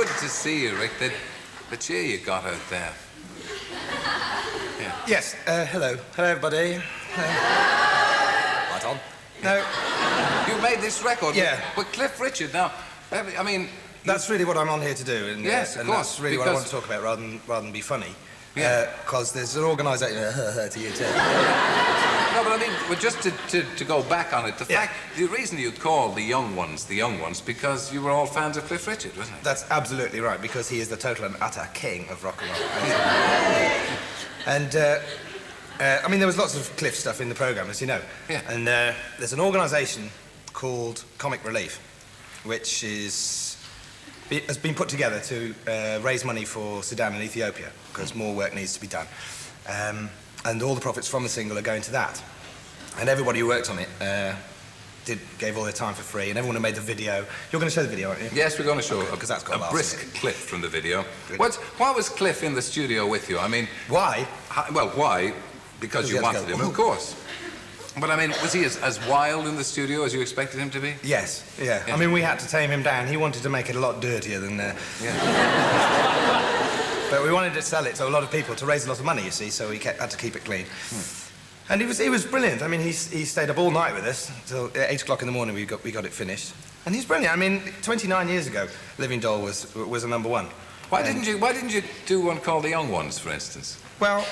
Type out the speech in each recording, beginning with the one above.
good to see you, Rik. The cheer you got out there. Yeah. Yes, hello. Hello, everybody. Right on. No. You made this record yeah. with Cliff Richard. Now, I mean... That's really what I'm on here to do. And, yes, of course. That's really what I want to talk about rather than be funny. Yeah. Because there's an organisation... to you, too. No, but I mean, well, just to go back on it, the reason you'd call the young ones, because you were all fans of Cliff Richard, wasn't it? That's absolutely right, because he is the total and utter king of rock and roll. And, I mean, there was lots of Cliff stuff in the programme, as you know. Yeah. And there's an organisation called Comic Relief, which has been put together to raise money for Sudan and Ethiopia, because more work needs to be done. And all the profits from the single are going to that. And everybody who worked on it gave all their time for free, and everyone who made the video... You're going to show the video, aren't you? Yes, we're going to show because that's got a brisk clip from the video. Why was Cliff in the studio with you? I mean... Why? Well, why? Because you wanted him, of course. But, I mean, was he as wild in the studio as you expected him to be? Yes, yeah. I mean, we had to tame him down. He wanted to make it a lot dirtier than... Yeah. But we wanted to sell it to a lot of people to raise a lot of money, you see, so we had to keep it clean. And he was brilliant. I mean, he stayed up all night with us till 8 o'clock in the morning. We got it finished, and he's brilliant. I mean, 29 years ago, Living Doll was a #1. Why didn't you do one called The Young Ones, for instance? Well,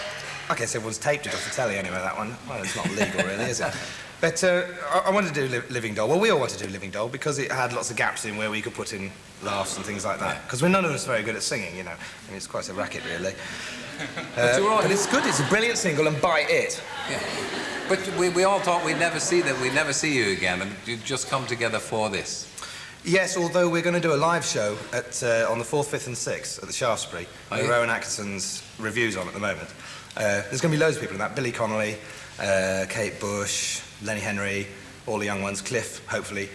I guess everyone's taped it off the telly anyway. That one. Well, it's not legal, really, is it? But I wanted to do Living Doll. Well, we all wanted to do Living Doll because it had lots of gaps in where we could put in laughs and things like that. Because we're none of us very good at singing, you know. I mean, it's quite a racket, really. But it's good. It's a brilliant single, and buy it. Yeah. But we all thought we'd never see you again, and you'd just come together for this. Yes, although we're going to do a live show on the 4th, 5th and 6th at the Shaftesbury, where Rowan Atkinson's review's on at the moment. There's going to be loads of people in that. Billy Connolly, Kate Bush, Lenny Henry, all the young ones, Cliff, hopefully.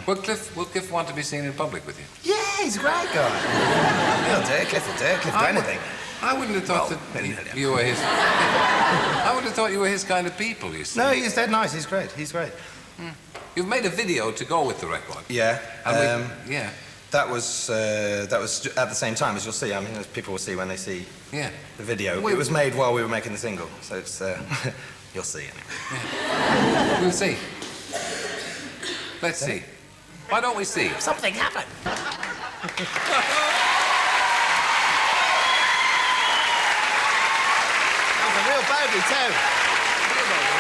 Will Cliff want to be seen in public with you? Yeah, he's a great guy. He'll do it, Cliff will do it. Cliff will do anything. I wouldn't have thought that you were his... I would have thought you were his kind of people, you see. No, he's dead nice. He's great. He's great. You've made a video to go with the record. Yeah. Yeah. That was at the same time, as you'll see. I mean, as people will see when they see the video. It was made while we were making the single, so it's... you'll see anyway. Yeah. We'll see. Let's see. Why don't we see? Something happened. That was a real bogey, too.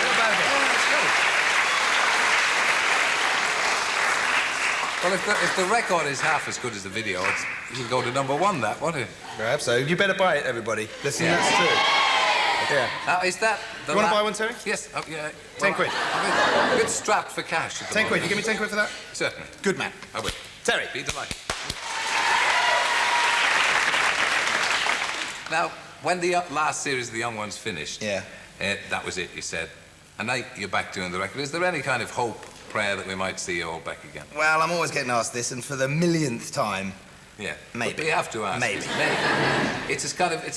Real bogey. Well, if the record is half as good as the video, it'll go to #1, that, won't it? Perhaps so. You better buy it, everybody. Listen, that's true. Yeah. Now, is that... You want to buy one, Terry? Yes. Yeah. 10 quid. I'm a bit strapped for cash at the 10 quid. You give me 10 quid for that? Certainly. Good man. I will. Terry. Be delighted. Now, when the last series of The Young Ones finished, that was it, you said. And now you're back doing the record. Is there any kind of hope, prayer that we might see you all back again? Well, I'm always getting asked this, and for the millionth time... Yeah. Maybe. But you have to ask. Maybe. It's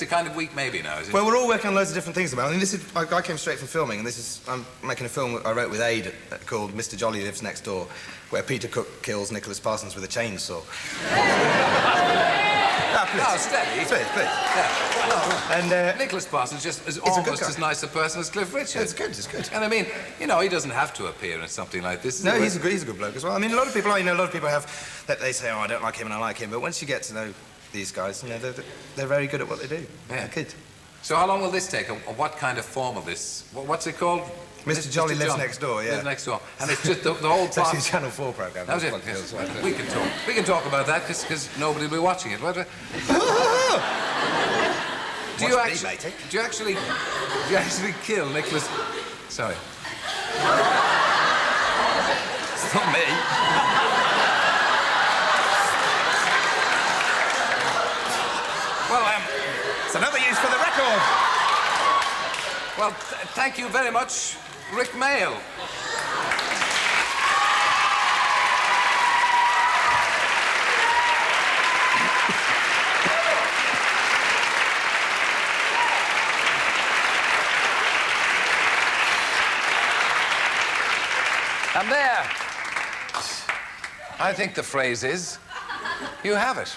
a kind of weak maybe now, is it? Well, we're all working on loads of different things about it. I mean, I came straight from filming, and I'm making a film I wrote with Aid called Mr. Jolly Lives Next Door, where Peter Cook kills Nicholas Parsons with a chainsaw. No, steady. Please. Yeah. And Nicholas Parsons is almost as nice a person as Cliff Richard. It's good. And I mean, you know, he doesn't have to appear in something like this. No, he's a good bloke as well. I mean, a lot of people have that they say, oh, I don't like him and I like him, but once you get to know these guys, you know, they're very good at what they do. Yeah, good. So how long will this take? What kind of form will this? What's it called? Mr. Jolly Lives Next Door, yeah. Lives Next Door. And it's just the whole It's actually a Channel 4 programme. That was it. Yes. We can talk about that because nobody will be watching it. Do you actually kill Nicholas? Sorry. It's not me. Well, it's another use for the record. Well, thank you very much, Rik Mayall. And there, I think the phrase is, you have it.